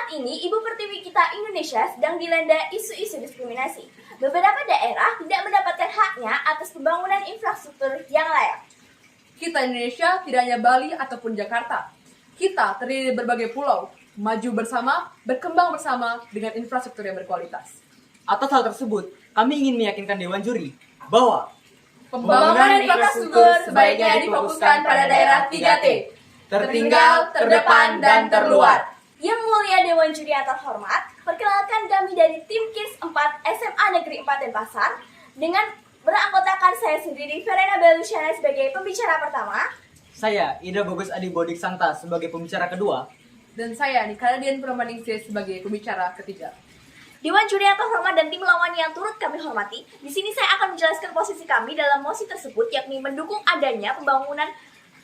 Saat ini, Ibu Pertiwi kita Indonesia sedang dilanda isu-isu diskriminasi. Beberapa daerah tidak mendapatkan haknya atas pembangunan infrastruktur yang layak. Kita Indonesia tidak hanya Bali ataupun Jakarta. Kita terdiri dari berbagai pulau, maju bersama, berkembang bersama dengan infrastruktur yang berkualitas. Atas hal tersebut, kami ingin meyakinkan Dewan Juri bahwa Pembangunan infrastruktur sebaiknya difokuskan pada daerah 3T. Tertinggal, terdepan, dan terluar. Yang mulia Dewan Juri yang terhormat, perkenalkan kami dari tim KIS 4 SMA Negeri 4 Denpasar dengan beranggotakan saya sendiri, Verena Belusiana sebagai pembicara pertama. saya, Ida Bagus Adi Bodik Santa sebagai pembicara kedua. Dan saya, Nikala Dian Permaningsih sebagai pembicara ketiga. Dewan Juri yang terhormat dan tim lawan yang turut kami hormati, di sini saya akan menjelaskan posisi kami dalam mosi tersebut, yakni mendukung adanya pembangunan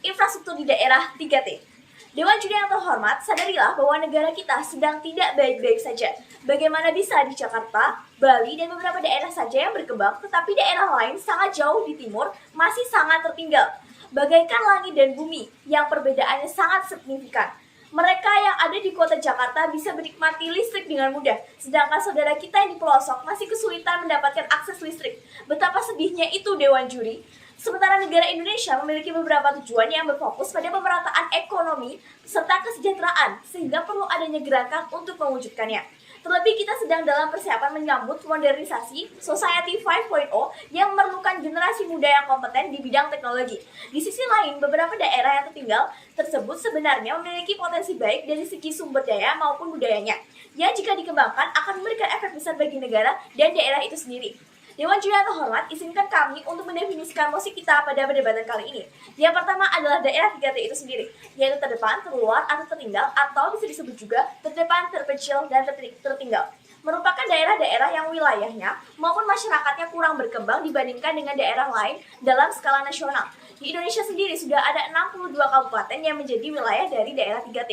infrastruktur di daerah 3T. Dewan Juri yang terhormat, sadarilah bahwa negara kita sedang tidak baik-baik saja. Bagaimana bisa di Jakarta, Bali, dan beberapa daerah saja yang berkembang, tetapi daerah lain sangat jauh di timur masih sangat tertinggal. Bagaikan langit dan bumi yang perbedaannya sangat signifikan. Mereka yang ada di kota Jakarta bisa menikmati listrik dengan mudah, sedangkan saudara kita yang di pelosok masih kesulitan mendapatkan akses listrik. Betapa sedihnya itu Dewan Juri. Sementara negara Indonesia memiliki beberapa tujuan yang berfokus pada pemerataan ekonomi serta kesejahteraan, sehingga perlu adanya gerakan untuk mewujudkannya. Terlebih kita sedang dalam persiapan menyambut modernisasi Society 5.0 yang memerlukan generasi muda yang kompeten di bidang teknologi. Di sisi lain, beberapa daerah yang tertinggal tersebut sebenarnya memiliki potensi baik dari segi sumber daya maupun budayanya, yang jika dikembangkan akan memberikan efek besar bagi negara dan daerah itu sendiri. Dewan Juri yang terhormat, izinkan kami untuk mendefinisikan mosi kita pada perdebatan kali ini. Yang pertama adalah daerah 3T itu sendiri, yaitu terdepan, terluar, atau tertinggal, atau bisa disebut juga terdepan, terpencil, dan tertinggal. Merupakan daerah-daerah yang wilayahnya maupun masyarakatnya kurang berkembang dibandingkan dengan daerah lain dalam skala nasional. Di Indonesia sendiri sudah ada 62 kabupaten yang menjadi wilayah dari daerah 3T.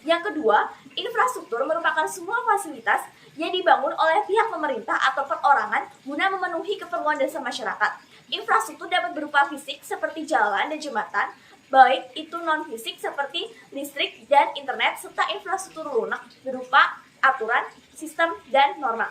Yang kedua, infrastruktur merupakan semua fasilitas yang dibangun oleh pihak pemerintah atau perorangan guna memenuhi keperluan dasar masyarakat. Infrastruktur dapat berupa fisik seperti jalan dan jembatan, baik itu non-fisik seperti listrik dan internet, serta infrastruktur lunak berupa aturan, sistem, dan norma.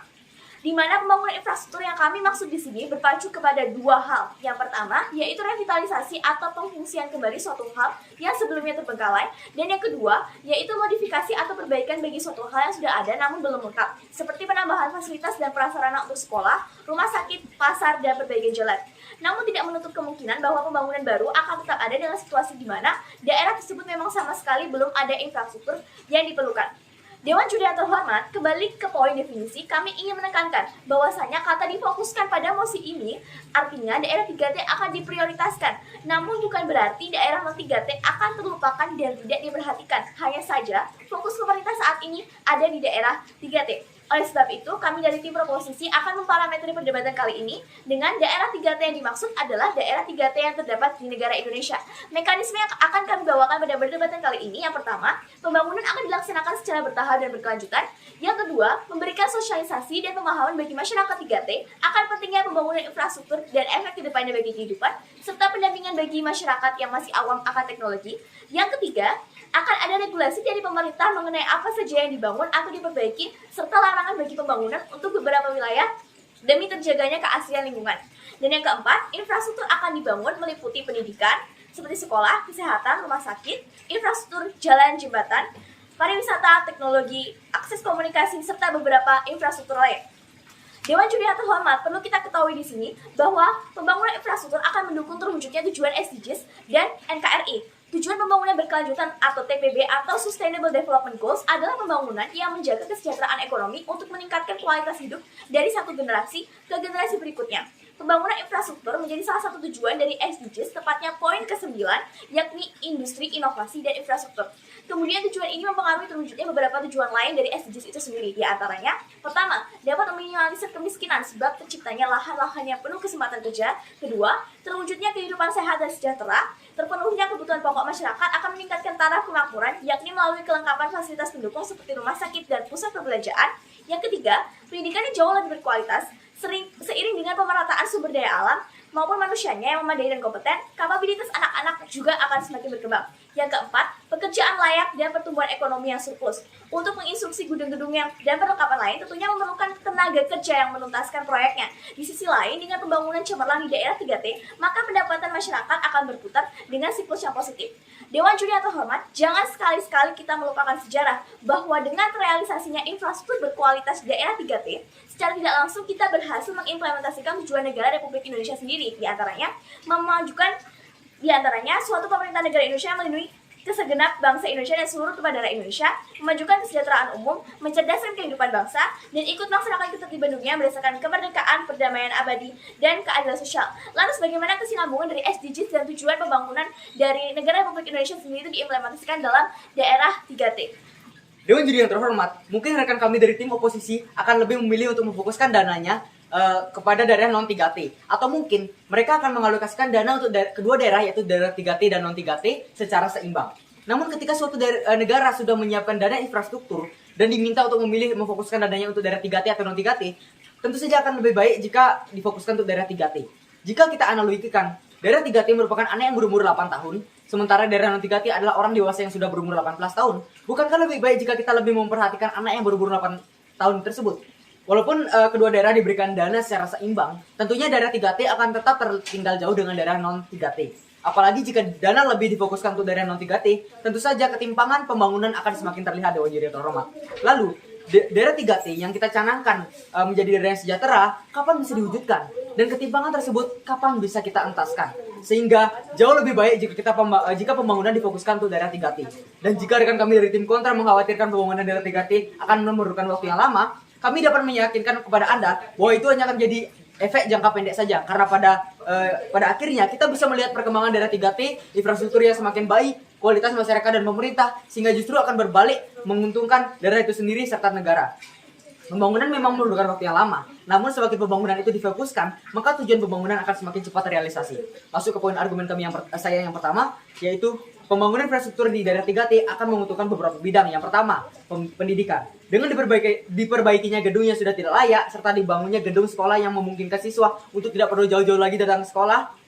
Di mana pembangunan infrastruktur yang kami maksud di sini berpacu kepada dua hal. Yang pertama, yaitu revitalisasi atau pengfungsian kembali suatu hal yang sebelumnya terbengkalai. Dan yang kedua, yaitu modifikasi atau perbaikan bagi suatu hal yang sudah ada namun belum lengkap. Seperti penambahan fasilitas dan prasarana untuk sekolah, rumah sakit, pasar, dan perbaikan jalan. Namun tidak menutup kemungkinan bahwa pembangunan baru akan tetap ada dalam situasi di mana daerah tersebut memang sama sekali belum ada infrastruktur yang diperlukan. Dewan Juri yang terhormat, kembali ke poin definisi, kami ingin menekankan bahwasanya kata difokuskan pada mosi ini artinya daerah 3T akan diprioritaskan. Namun bukan berarti daerah non 3T akan terlupakan dan tidak diperhatikan. Hanya saja fokus pemerintah saat ini ada di daerah 3T. Oleh sebab itu, kami dari tim proposisi akan memparametri perdebatan kali ini dengan daerah 3T yang dimaksud adalah daerah 3T yang terdapat di negara Indonesia. Mekanisme yang akan kami bawakan pada perdebatan kali ini, yang pertama, pembangunan akan dilaksanakan secara bertahap dan berkelanjutan. Yang kedua, memberikan sosialisasi dan pemahaman bagi masyarakat 3T akan pentingnya pembangunan infrastruktur dan efek kedepannya bagi kehidupan, serta pendampingan bagi masyarakat yang masih awam akan teknologi. Yang ketiga, akan ada regulasi dari pemerintah mengenai apa saja yang dibangun atau diperbaiki, serta larangan bagi pembangunan untuk beberapa wilayah demi terjaganya keaslian lingkungan. Dan yang keempat, infrastruktur akan dibangun meliputi pendidikan, seperti sekolah, kesehatan, rumah sakit, infrastruktur jalan, jembatan, pariwisata, teknologi, akses komunikasi, serta beberapa infrastruktur lain. Dewan Juri yang terhormat, perlu kita ketahui di sini bahwa pembangunan infrastruktur akan mendukung terwujudnya tujuan SDGs dan NKRI. Tujuan pembangunan berkelanjutan atau TPB atau Sustainable Development Goals adalah pembangunan yang menjaga kesejahteraan ekonomi untuk meningkatkan kualitas hidup dari satu generasi ke generasi berikutnya. Pembangunan infrastruktur menjadi salah satu tujuan dari SDGs, tepatnya poin ke-9, yakni industri, inovasi, dan infrastruktur. Kemudian tujuan ini mempengaruhi terwujudnya beberapa tujuan lain dari SDGs itu sendiri. Di antaranya, pertama, dapat meminimalisir kemiskinan sebab terciptanya lahan-lahan yang penuh kesempatan kerja. Kedua, terwujudnya kehidupan sehat dan sejahtera. Terpenuhnya kebutuhan pokok masyarakat akan meningkatkan taraf kemakmuran, yakni melalui kelengkapan fasilitas pendukung seperti rumah sakit dan pusat perbelanjaan. Yang ketiga, pendidikan yang jauh lebih berkualitas, seiring dengan pemerataan sumber daya alam maupun manusianya yang memadai dan kompeten, kapabilitas anak-anak juga akan semakin berkembang. Yang keempat, pekerjaan layak dan pertumbuhan ekonomi yang surplus. Untuk menginstruksi gedung-gedung dan perlengkapan lain tentunya memerlukan tenaga kerja yang menuntaskan proyeknya. Di sisi lain, dengan pembangunan cemerlang di daerah 3T, maka pendapatan masyarakat akan berputar dengan siklus yang positif. Dewan Juri yang terhormat, jangan sekali-sekali kita melupakan sejarah bahwa dengan terrealisasinya infrastruktur berkualitas di daerah 3T, secara tidak langsung kita berhasil mengimplementasikan tujuan negara Republik Indonesia sendiri, di antaranya suatu pemerintah negara Indonesia yang melindungi kesegenap bangsa Indonesia dan seluruh tumpah darah Indonesia, memajukan kesejahteraan umum, mencerdaskan kehidupan bangsa, dan ikut melaksanakan ketertiban dunia berdasarkan kemerdekaan, perdamaian abadi, dan keadilan sosial. Lantas bagaimana kesinambungan dari SDGs dan tujuan pembangunan dari negara Republik Indonesia sendiri itu diimplementasikan dalam daerah 3T? Dewan Juri yang terhormat, mungkin rekan kami dari tim oposisi akan lebih memilih untuk memfokuskan dananya kepada daerah non 3T, atau mungkin mereka akan mengalokasikan dana untuk kedua daerah, yaitu daerah 3T dan non 3T secara seimbang. Namun ketika suatu negara sudah menyiapkan dana infrastruktur dan diminta untuk memilih memfokuskan dananya untuk daerah 3T atau non 3T, tentu saja akan lebih baik jika difokuskan untuk daerah 3T. Jika kita analogikan, daerah 3T merupakan anak yang berumur 8 tahun, sementara daerah non 3T adalah orang dewasa yang sudah berumur 18 tahun. Bukankah lebih baik jika kita lebih memperhatikan anak yang berumur 8 tahun tersebut? Walaupun kedua daerah diberikan dana secara seimbang, tentunya daerah 3T akan tetap tertinggal jauh dengan daerah non 3T. Apalagi jika dana lebih difokuskan untuk daerah non 3T, tentu saja ketimpangan pembangunan akan semakin terlihat, Dewan Juri yang terhormat. Lalu, daerah 3T yang kita canangkan menjadi daerah yang sejahtera, kapan bisa diwujudkan? Dan ketimpangan tersebut kapan bisa kita entaskan? Sehingga jauh lebih baik jika pembangunan difokuskan untuk daerah 3T. Dan jika rekan kami dari tim kontra mengkhawatirkan pembangunan daerah 3T akan memerlukan waktu yang lama, kami dapat meyakinkan kepada Anda bahwa itu hanya akan menjadi efek jangka pendek saja. Karena pada akhirnya kita bisa melihat perkembangan daerah 3T, infrastruktur yang semakin baik, kualitas masyarakat dan pemerintah, sehingga justru akan berbalik menguntungkan daerah itu sendiri serta negara. Pembangunan memang memerlukan waktu yang lama, namun semakin pembangunan itu difokuskan, maka tujuan pembangunan akan semakin cepat terrealisasi. Masuk ke poin argumen kami yang pertama, yaitu pembangunan infrastruktur di daerah 3T akan menguntungkan beberapa bidang. Yang pertama, pendidikan. Dengan diperbaikinya gedung yang sudah tidak layak, serta dibangunnya gedung sekolah yang memungkinkan siswa untuk tidak perlu jauh-jauh lagi datang ke sekolah,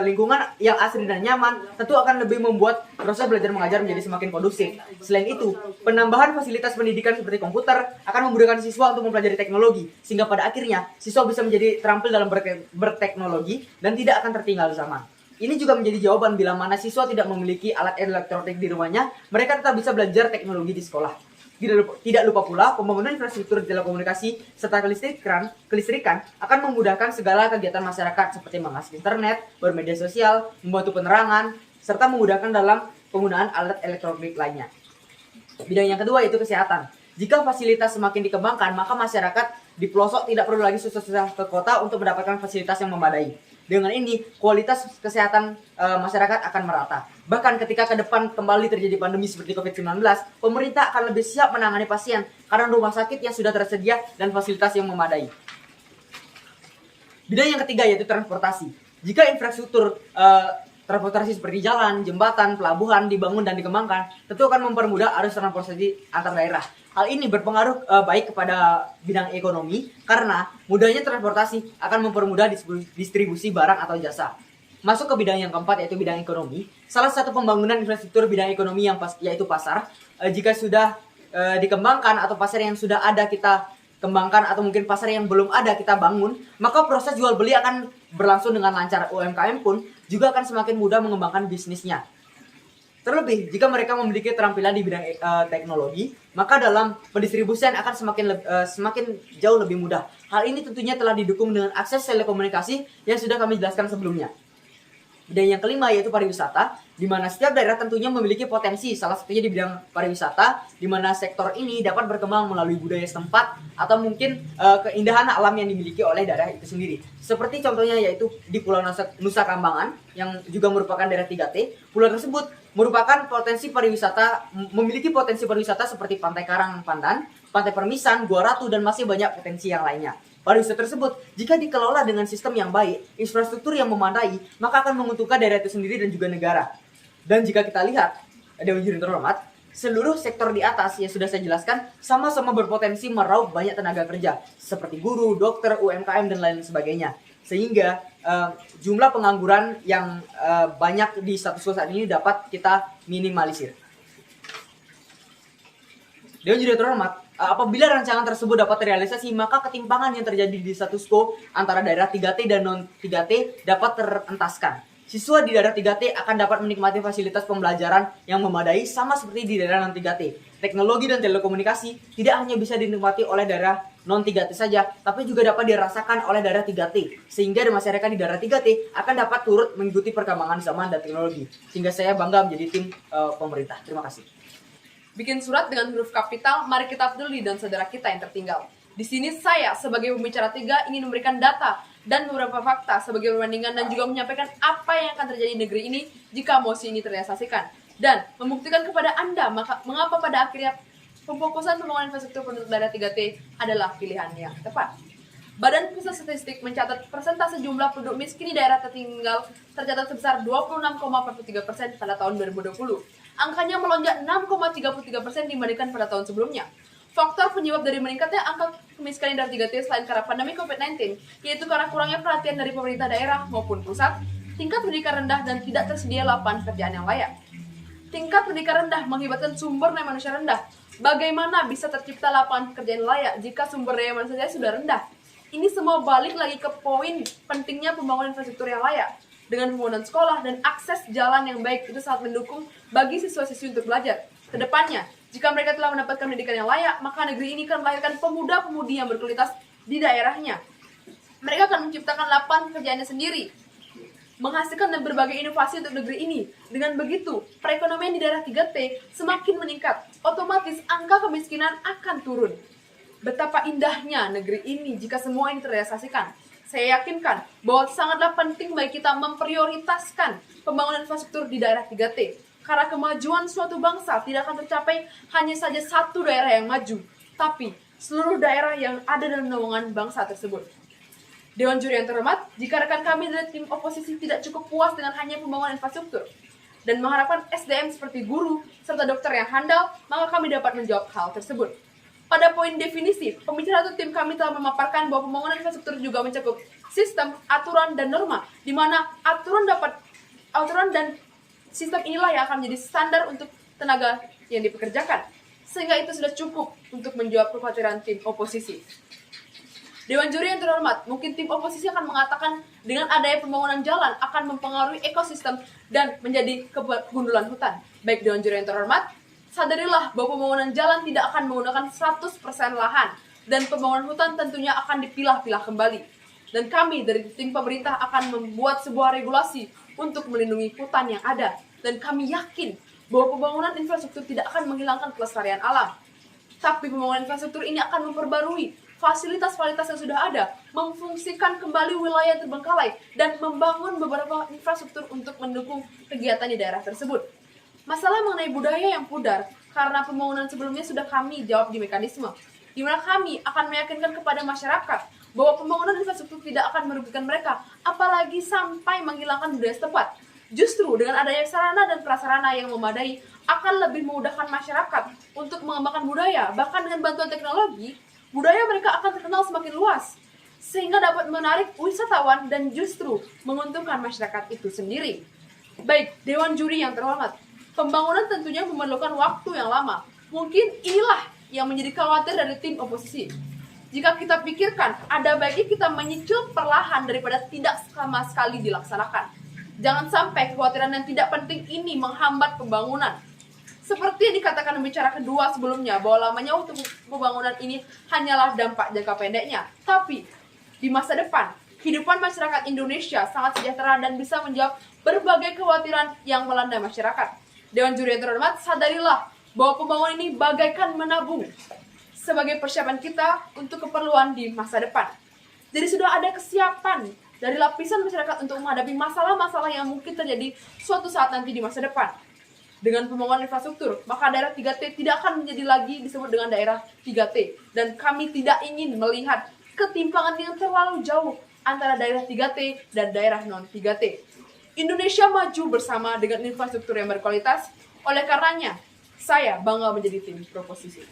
lingkungan yang asri dan nyaman tentu akan lebih membuat proses belajar mengajar menjadi semakin kondusif. Selain itu, penambahan fasilitas pendidikan seperti komputer akan memudahkan siswa untuk mempelajari teknologi, sehingga pada akhirnya siswa bisa menjadi terampil dalam berteknologi dan tidak akan tertinggal zaman. Ini juga menjadi jawaban bila mana siswa tidak memiliki alat elektronik di rumahnya, mereka tetap bisa belajar teknologi di sekolah. Tidak lupa pula, pembangunan infrastruktur telekomunikasi serta kelistrikan akan memudahkan segala kegiatan masyarakat seperti mengakses internet, bermedia sosial, membantu penerangan, serta memudahkan dalam penggunaan alat elektronik lainnya. Bidang yang kedua yaitu kesehatan. Jika fasilitas semakin dikembangkan, maka masyarakat di pelosok tidak perlu lagi susah-susah ke kota untuk mendapatkan fasilitas yang memadai. Dengan ini, kualitas kesehatan masyarakat akan merata. Bahkan ketika ke depan kembali terjadi pandemi seperti COVID-19, pemerintah akan lebih siap menangani pasien karena rumah sakit yang sudah tersedia dan fasilitas yang memadai. Bidang yang ketiga yaitu transportasi. Jika infrastruktur transportasi seperti jalan, jembatan, pelabuhan dibangun dan dikembangkan, tentu akan mempermudah arus transportasi antar daerah. Hal ini berpengaruh baik kepada bidang ekonomi karena mudahnya transportasi akan mempermudah distribusi barang atau jasa. Masuk ke bidang yang keempat yaitu bidang ekonomi. Salah satu pembangunan infrastruktur bidang ekonomi yaitu pasar. Jika sudah dikembangkan atau pasar yang sudah ada kita kembangkan atau mungkin pasar yang belum ada kita bangun, maka proses jual beli akan berlangsung dengan lancar. UMKM pun juga akan semakin mudah mengembangkan bisnisnya. Terlebih, jika mereka memiliki keterampilan di bidang teknologi, maka dalam pendistribusian akan semakin jauh lebih mudah. Hal ini tentunya telah didukung dengan akses telekomunikasi yang sudah kami jelaskan sebelumnya. Dan yang kelima yaitu pariwisata, di mana setiap daerah tentunya memiliki potensi, salah satunya di bidang pariwisata, di mana sektor ini dapat berkembang melalui budaya setempat atau mungkin keindahan alam yang dimiliki oleh daerah itu sendiri. Seperti contohnya yaitu di Pulau Nusa Kambangan yang juga merupakan daerah 3T. Pulau tersebut merupakan memiliki potensi pariwisata seperti Pantai Karang Pandan, Pantai Permisan, Gua Ratu, dan masih banyak potensi yang lainnya. Pariwisata tersebut, jika dikelola dengan sistem yang baik, infrastruktur yang memadai, maka akan menguntungkan daerah itu sendiri dan juga negara. Dan jika kita lihat, Dewan Juri terhormat, seluruh sektor di atas yang sudah saya jelaskan sama-sama berpotensi meraup banyak tenaga kerja, seperti guru, dokter, UMKM, dan lain sebagainya. sehingga jumlah pengangguran yang banyak di status quo saat ini dapat kita minimalisir. Dewan Juri yang terhormat, apabila rancangan tersebut dapat terrealisasi, maka ketimpangan yang terjadi di status quo antara daerah 3T dan non 3T dapat terentaskan. Siswa di daerah 3T akan dapat menikmati fasilitas pembelajaran yang memadai sama seperti di daerah non 3T. Teknologi dan telekomunikasi tidak hanya bisa dinikmati oleh daerah non 3T saja, tapi juga dapat dirasakan oleh daerah 3T. Sehingga masyarakat di daerah 3T akan dapat turut mengikuti perkembangan zaman dan teknologi. Sehingga saya bangga menjadi tim pemerintah. Terima kasih. Bikin surat dengan huruf kapital, mari kita peduli dan saudara kita yang tertinggal. Di sini saya sebagai pembicara 3 ingin memberikan data dan beberapa fakta sebagai perbandingan dan juga menyampaikan apa yang akan terjadi di negeri ini jika mosi ini terrealisasikan. Dan membuktikan kepada Anda mengapa pada akhirnya pemfokusan pembangunan infrastruktur penduduk daerah 3T adalah pilihan yang tepat. Badan Pusat Statistik mencatat persentase jumlah penduduk miskin di daerah tertinggal tercatat sebesar 26,43% pada tahun 2020. Angkanya melonjak 6,33% dibandingkan pada tahun sebelumnya. Faktor penyebab dari meningkatnya angka kemiskinan dari 3T selain karena pandemi COVID-19, yaitu karena kurangnya perhatian dari pemerintah daerah maupun pusat, tingkat pendidikan rendah dan tidak tersedia lapangan pekerjaan yang layak. Tingkat pendidikan rendah mengakibatkan sumber daya manusia rendah. Bagaimana bisa tercipta lapangan pekerjaan layak jika sumber daya manusia sudah rendah? Ini semua balik lagi ke poin pentingnya pembangunan infrastruktur yang layak. Dengan pembangunan sekolah dan akses jalan yang baik itu sangat mendukung bagi siswa-siswi untuk belajar. Kedepannya, jika mereka telah mendapatkan pendidikan yang layak, maka negeri ini akan melahirkan pemuda-pemudi yang berkualitas di daerahnya. Mereka akan menciptakan lapangan pekerjaannya sendiri, menghasilkan dan berbagai inovasi untuk negeri ini. Dengan begitu, perekonomian di daerah 3T semakin meningkat, otomatis angka kemiskinan akan turun. Betapa indahnya negeri ini jika semua ini terrealisasikan. Saya yakinkan bahwa sangatlah penting bagi kita memprioritaskan pembangunan infrastruktur di daerah 3T. Karena kemajuan suatu bangsa tidak akan tercapai hanya saja satu daerah yang maju, tapi seluruh daerah yang ada dalam naungan bangsa tersebut. Dewan Juri yang terhormat, jika rekan kami dari tim oposisi tidak cukup puas dengan hanya pembangunan infrastruktur dan mengharapkan SDM seperti guru serta dokter yang handal, maka kami dapat menjawab hal tersebut. Pada poin definisi, pembicara atau tim kami telah memaparkan bahwa pembangunan infrastruktur juga mencakup sistem, aturan, dan norma, di mana aturan dan sistem inilah yang akan menjadi standar untuk tenaga yang dipekerjakan. Sehingga itu sudah cukup untuk menjawab kekhawatiran tim oposisi. Dewan Juri yang terhormat, mungkin tim oposisi akan mengatakan dengan adanya pembangunan jalan akan mempengaruhi ekosistem dan menjadi kegundulan hutan. Baik Dewan Juri yang terhormat, sadarilah bahwa pembangunan jalan tidak akan menggunakan 100% lahan dan pembangunan hutan tentunya akan dipilah-pilah kembali. Dan kami dari tim pemerintah akan membuat sebuah regulasi untuk melindungi hutan yang ada. Dan kami yakin bahwa pembangunan infrastruktur tidak akan menghilangkan kelestarian alam. Tapi pembangunan infrastruktur ini akan memperbarui fasilitas-fasilitas yang sudah ada, memfungsikan kembali wilayah yang terbengkalai, dan membangun beberapa infrastruktur untuk mendukung kegiatan di daerah tersebut. Masalah mengenai budaya yang pudar karena pembangunan sebelumnya sudah kami jawab di mekanisme, di mana kami akan meyakinkan kepada masyarakat bahwa pembangunan infrastruktur tidak akan merugikan mereka, apalagi sampai menghilangkan budaya setempat. Justru dengan adanya sarana dan prasarana yang memadai akan lebih memudahkan masyarakat untuk mengembangkan budaya. Bahkan dengan bantuan teknologi, budaya mereka akan terkenal semakin luas, sehingga dapat menarik wisatawan dan justru menguntungkan masyarakat itu sendiri. Baik, Dewan Juri yang terhormat, pembangunan tentunya memerlukan waktu yang lama. Mungkin inilah yang menjadi khawatir dari tim oposisi. Jika kita pikirkan, ada baiknya kita menyicil perlahan daripada tidak sama sekali dilaksanakan. Jangan sampai kekhawatiran yang tidak penting ini menghambat pembangunan. Seperti yang dikatakan pembicara kedua sebelumnya, bahwa lamanya untuk pembangunan ini hanyalah dampak jangka pendeknya. Tapi, di masa depan, kehidupan masyarakat Indonesia sangat sejahtera dan bisa menjawab berbagai kekhawatiran yang melanda masyarakat. Dewan Juri yang terhormat, sadarilah bahwa pembangunan ini bagaikan menabung sebagai persiapan kita untuk keperluan di masa depan. Jadi sudah ada kesiapan dari lapisan masyarakat untuk menghadapi masalah-masalah yang mungkin terjadi suatu saat nanti di masa depan. Dengan pembangunan infrastruktur, maka daerah 3T tidak akan menjadi lagi disebut dengan daerah 3T. Dan kami tidak ingin melihat ketimpangan yang terlalu jauh antara daerah 3T dan daerah non-3T. Indonesia maju bersama dengan infrastruktur yang berkualitas. Oleh karenanya, saya bangga menjadi tim proposisi.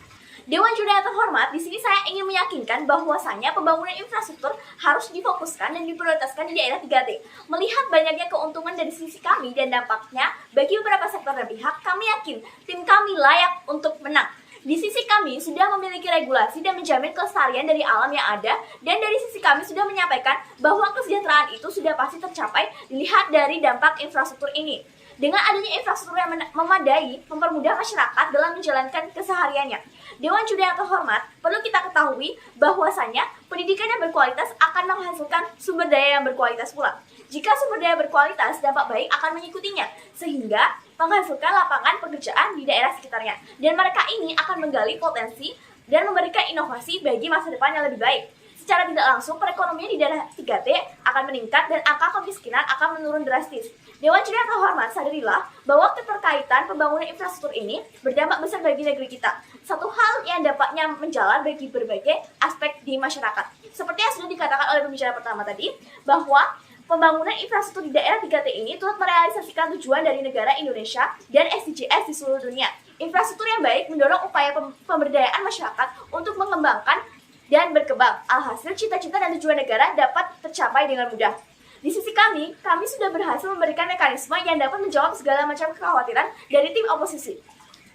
Dewan Juri yang terhormat, di sini saya ingin meyakinkan bahwasanya pembangunan infrastruktur harus difokuskan dan diprioritaskan di daerah 3T. Melihat banyaknya keuntungan dari sisi kami dan dampaknya bagi beberapa sektor dan pihak, kami yakin tim kami layak untuk menang. Di sisi kami sudah memiliki regulasi dan menjamin kelestarian dari alam yang ada, dan dari sisi kami sudah menyampaikan bahwa kesejahteraan itu sudah pasti tercapai dilihat dari dampak infrastruktur ini. Dengan adanya infrastruktur yang memadai, mempermudah masyarakat dalam menjalankan kesehariannya. Dewan Juri yang terhormat, perlu kita ketahui bahwasanya pendidikan yang berkualitas akan menghasilkan sumber daya yang berkualitas pula. Jika sumber daya berkualitas, dampak baik akan mengikutinya, sehingga menghasilkan lapangan pekerjaan di daerah sekitarnya. Dan mereka ini akan menggali potensi dan memberikan inovasi bagi masa depan yang lebih baik. Secara tidak langsung, perekonomian di daerah 3T akan meningkat dan angka kemiskinan akan menurun drastis. Dewan Juri yang terhormat, sadarilah bahwa keterkaitan pembangunan infrastruktur ini berdampak besar bagi negeri kita. Satu hal yang dapatnya menjalar bagi berbagai aspek di masyarakat. Seperti yang sudah dikatakan oleh pembicara pertama tadi, bahwa pembangunan infrastruktur di daerah 3T ini turut merealisasikan tujuan dari negara Indonesia dan SDGs di seluruh dunia. Infrastruktur yang baik mendorong upaya pemberdayaan masyarakat untuk mengembangkan dan berkembang. Alhasil, cita-cita dan tujuan negara dapat tercapai dengan mudah. Di sisi kami sudah berhasil memberikan mekanisme yang dapat menjawab segala macam kekhawatiran dari tim oposisi.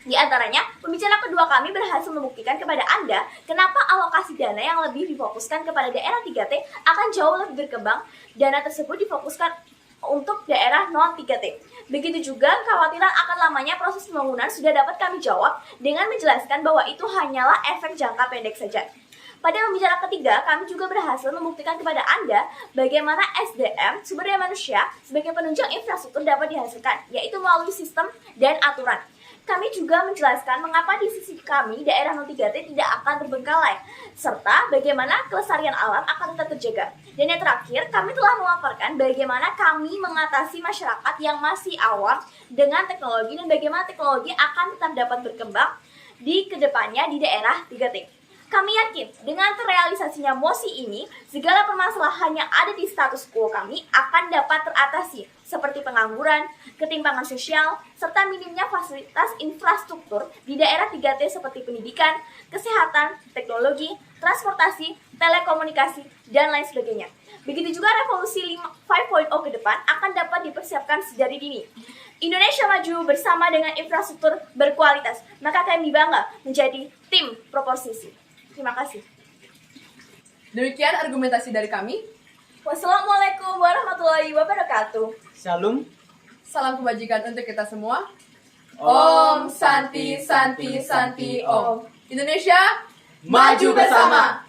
Di antaranya, pembicara kedua kami berhasil membuktikan kepada Anda kenapa alokasi dana yang lebih difokuskan kepada daerah 3T akan jauh lebih berkembang. Dana tersebut difokuskan untuk daerah non-3T. Begitu juga kekhawatiran akan lamanya proses pembangunan sudah dapat kami jawab dengan menjelaskan bahwa itu hanyalah efek jangka pendek saja. Pada pembicara ketiga, kami juga berhasil membuktikan kepada Anda bagaimana SDM, sumber daya manusia, sebagai penunjang infrastruktur dapat dihasilkan, yaitu melalui sistem dan aturan. Kami juga menjelaskan mengapa di sisi kami daerah non-3T tidak akan terbengkalai, serta bagaimana kelestarian alam akan tetap terjaga. Dan yang terakhir, kami telah memaparkan bagaimana kami mengatasi masyarakat yang masih awam dengan teknologi dan bagaimana teknologi akan tetap dapat berkembang di kedepannya di daerah 3T. Kami yakin dengan terrealisasinya MOSI ini, segala permasalahan yang ada di status quo kami akan dapat teratasi, seperti pengangguran, ketimpangan sosial, serta minimnya fasilitas infrastruktur di daerah 3T seperti pendidikan, kesehatan, teknologi, transportasi, telekomunikasi, dan lain sebagainya. Begitu juga revolusi 5.0 ke depan akan dapat dipersiapkan sedari dini. Indonesia maju bersama dengan infrastruktur berkualitas, maka kami bangga menjadi tim proposisi. Terima kasih. Demikian argumentasi dari kami. Wassalamualaikum warahmatullahi wabarakatuh. Shalom. Salam kebajikan untuk kita semua. Om Santi Santi Santi Om. Indonesia Maju bersama.